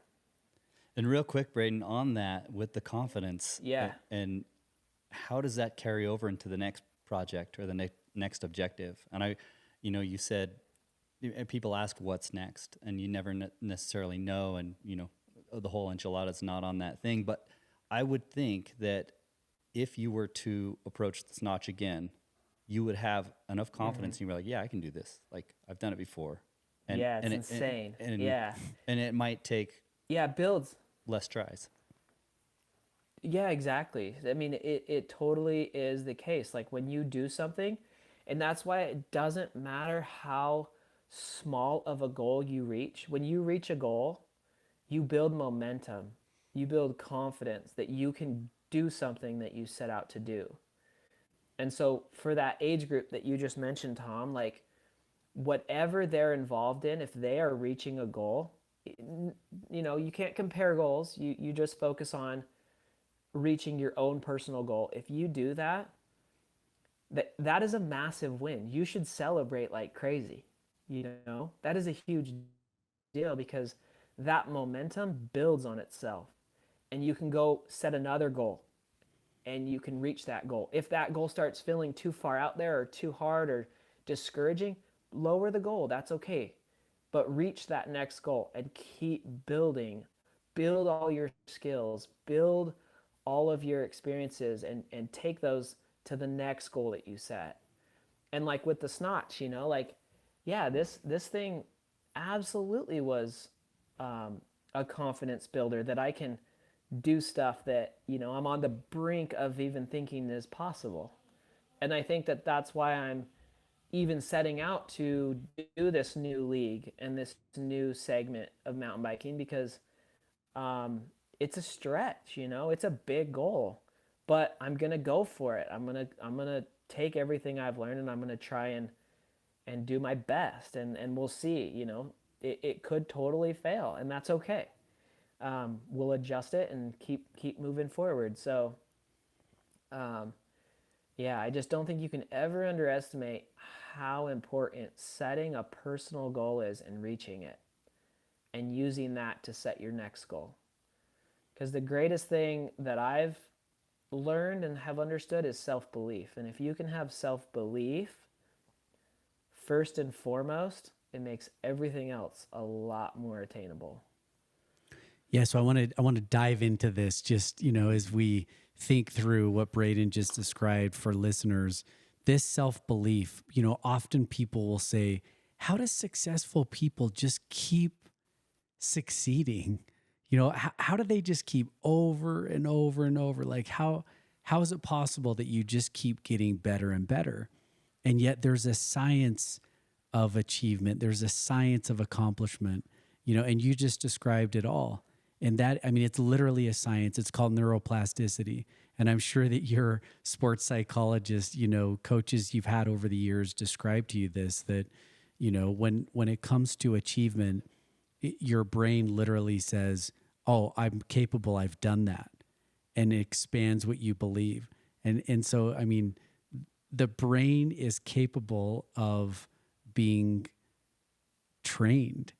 And real quick, Braydon, on that with the confidence, Yeah. and how does that carry over into the next project or the next objective? And you said people ask what's next, and you never necessarily know, and the whole enchilada's not on that thing. But I would think that if you were to approach the Snotch again, you would have enough confidence, and you were like, yeah, I can do this. Like, I've done it before. And, Yeah, it's and insane. And, Yeah. and it might take Yeah, it builds. less tries. Yeah, exactly. I mean, it totally is the case. Like, when you do something, and that's why it doesn't matter how small of a goal you reach. When you reach a goal, you build momentum. You build confidence that you can do something that you set out to do. And so for that age group that you just mentioned, Tom, like, whatever they're involved in, if they are reaching a goal, you can't compare goals. You just focus on reaching your own personal goal. If you do that, that is a massive win. You should celebrate like crazy. That is a huge deal, because that momentum builds on itself, and you can go set another goal, and you can reach that goal. If that goal starts feeling too far out there or too hard or discouraging, lower the goal. That's okay. But reach that next goal and keep building. Build all your skills, build all of your experiences, and take those to the next goal that you set. And like with the Snotch, this thing absolutely was a confidence builder, that I can do stuff that, I'm on the brink of even thinking is possible. And I think that that's why I'm even setting out to do this new league and this new segment of mountain biking, because it's a stretch, it's a big goal, but I'm going to go for it. I'm going to take everything I've learned, and I'm going to try and do my best, and we'll see. It could totally fail, and that's okay. We'll adjust it and keep moving forward. So I just don't think you can ever underestimate how important setting a personal goal is and reaching it, and using that to set your next goal. Because the greatest thing that I've learned and have understood is self-belief. And if you can have self-belief, first and foremost, it makes everything else a lot more attainable. yeah, so I want to dive into this just, as we think through what Braydon just described for listeners. This self-belief, often people will say, how do successful people just keep succeeding? How do they just keep over and over and over? Like, how is it possible that you just keep getting better and better? And yet there's a science of achievement. There's a science of accomplishment, and you just described it all. And that, it's literally a science. It's called neuroplasticity. And I'm sure that your sports psychologist, coaches you've had over the years described to you this, that, when it comes to achievement, your brain literally says, oh, I'm capable. I've done that. And it expands what you believe. And so, the brain is capable of being trained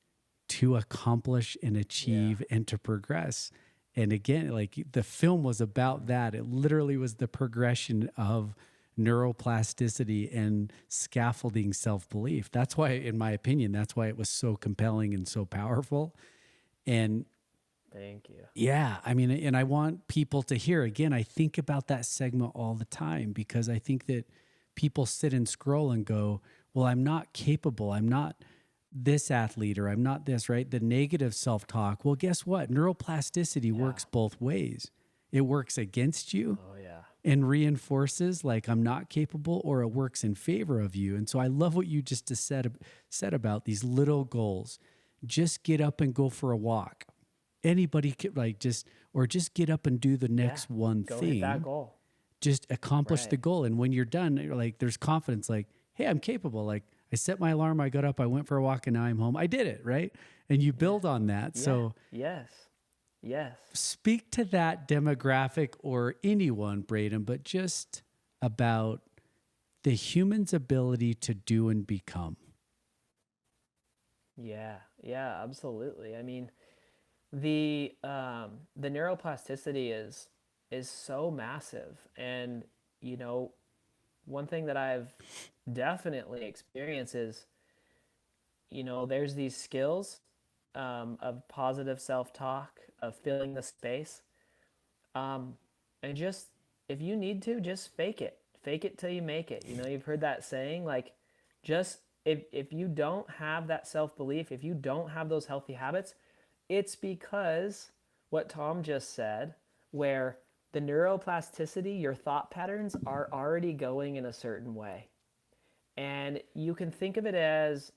to accomplish and achieve and to progress. And again, like, the film was about that. It literally was the progression of neuroplasticity and scaffolding self-belief. That's why, in my opinion, that's why it was so compelling and so powerful. And Thank you. yeah, I mean, and I want people to hear again, I think about that segment all the time because I think that people sit and scroll and go, well, I'm not capable. I'm not this athlete or I'm not this, right? The negative self talk. Well, guess what? Neuroplasticity works both ways. It works against you Oh yeah. and reinforces like I'm not capable, or it works in favor of you. And so I love what you just said about these little goals. Just get up and go for a walk. Anybody could just get up and do the next one Go thing. hit that goal. Just accomplish the Right. goal. And when you're done, you're like, there's confidence like, hey, I'm capable. Like I set my alarm, I got up, I went for a walk, and now I'm home. I did it, right? And you build on that. Yeah. So Yes. Yes. speak to that demographic or anyone, Braydon, but just about the human's ability to do and become. Yeah. Yeah. Absolutely. I mean, the neuroplasticity is so massive, and you know, one thing that I've definitely experienced is, you know, there's these skills of positive self-talk, of filling the space, um, and just if you need to, just fake it till you make it. You know, you've heard that saying, like, just if you don't have that self-belief, if you don't have those healthy habits, it's because what Tom just said, where the neuroplasticity, your thought patterns are already going in a certain way. And you can think of it as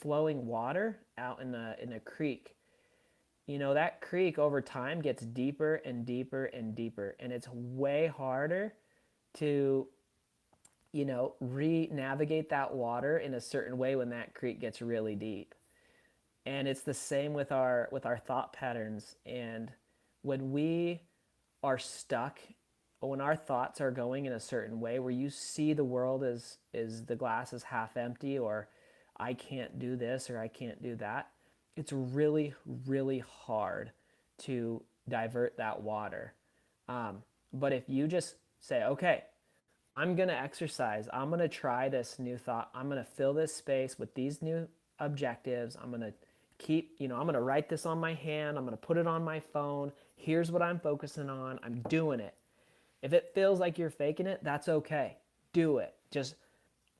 flowing water out in a creek. You know, that creek over time gets deeper and deeper and deeper. And it's way harder to, you know, re-navigate that water in a certain way when that creek gets really deep. And it's the same with our thought patterns. And when we are stuck, when our thoughts are going in a certain way where you see the world as is the glass is half empty, or I can't do this or I can't do that, it's really, really hard to divert that water. But if you just say, okay, I'm going to exercise, I'm going to try this new thought, I'm going to fill this space with these new objectives, I'm going to keep, you know, I'm going to write this on my hand, I'm going to put it on my phone, here's what I'm focusing on, I'm doing it. If it feels like you're faking it, that's okay. Do it. Just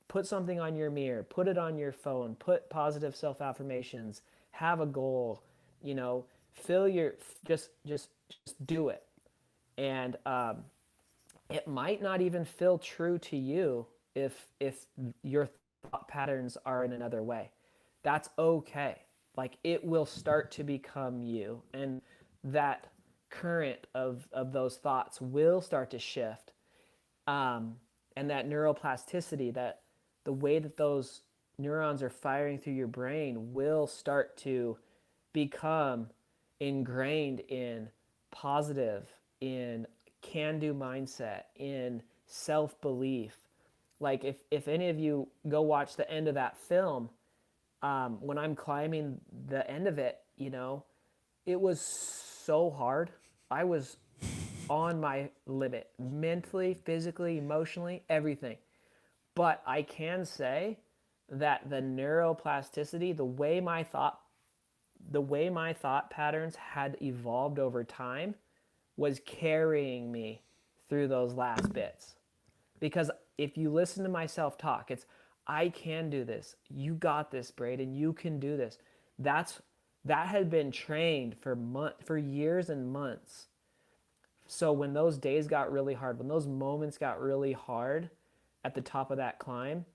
put something on your mirror, put it on your phone, put positive self-affirmations, have a goal, you know, fill your, just do it. And it might not even feel true to you if your thought patterns are in another way. That's okay. Like, it will start to become you, and that current of those thoughts will start to shift, and that neuroplasticity, that the way that those neurons are firing through your brain will start to become ingrained in positive, in can-do mindset, in self-belief. Like, if any of you go watch the end of that film, when I'm climbing the end of it, you know, it was so hard. I was on my limit, mentally, physically, emotionally, everything. But I can say that the neuroplasticity, the way my thought patterns had evolved over time, was carrying me through those last bits. Because if you listen to my self-talk, it's, I can do this. You got this, Braydon. You can do this. That had been trained for years and months. So when those days got really hard, when those moments got really hard at the top of that climb,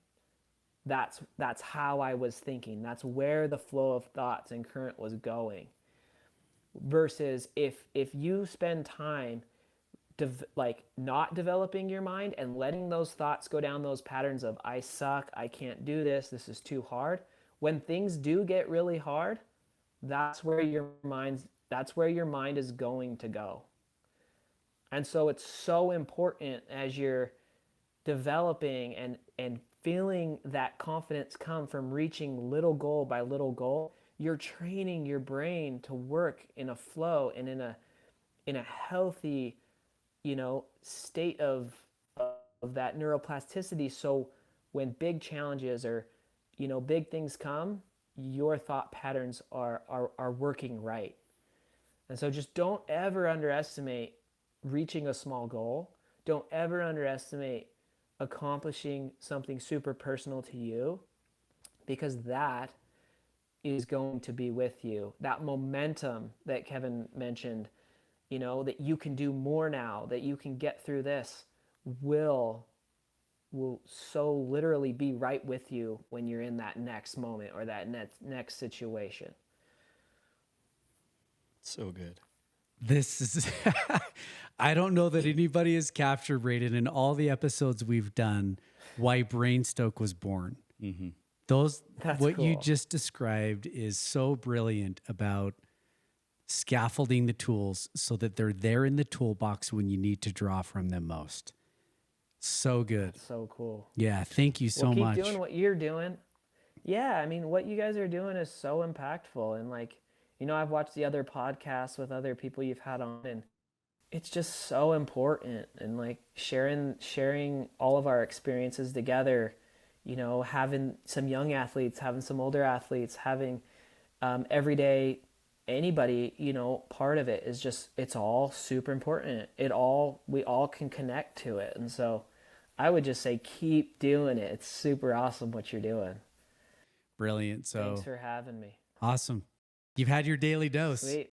that's how I was thinking. That's where the flow of thoughts and current was going. Versus if you spend time like not developing your mind and letting those thoughts go down those patterns of I suck, I can't do this, this is too hard. When things do get really hard, that's where your mind is going to go. And so it's so important as you're developing and feeling that confidence come from reaching little goal by little goal, you're training your brain to work in a flow and in a healthy, you know, state of that neuroplasticity. So when big challenges or, you know, big things come, your thought patterns are working right. And so just don't ever underestimate reaching a small goal. Don't ever underestimate accomplishing something super personal to you, because that is going to be with you. That momentum that Kevin mentioned, you know, that you can do more now, that you can get through this, will so literally be right with you when you're in that next moment or that next situation. So good. This is, I don't know that anybody has captured, Braydon, in all the episodes we've done, why Brainstoke was born. Mm-hmm. What you Cool. just described is so brilliant about scaffolding the tools so that they're there in the toolbox when you need to draw from them most. So good. That's so cool. Yeah. Thank you so Well, keep much. doing what you're doing. Yeah, I mean, what you guys are doing is so impactful. And like, you know, I've watched the other podcasts with other people you've had on, and it's just so important. And like sharing all of our experiences together, you know, having some young athletes, having some older athletes, having everyday anybody, you know, part of it is just, it's all super important. We all can connect to it. And so I would just say, keep doing it. It's super awesome what you're doing. Brilliant. So Thanks for having me. awesome. You've had your daily dose. Sweet.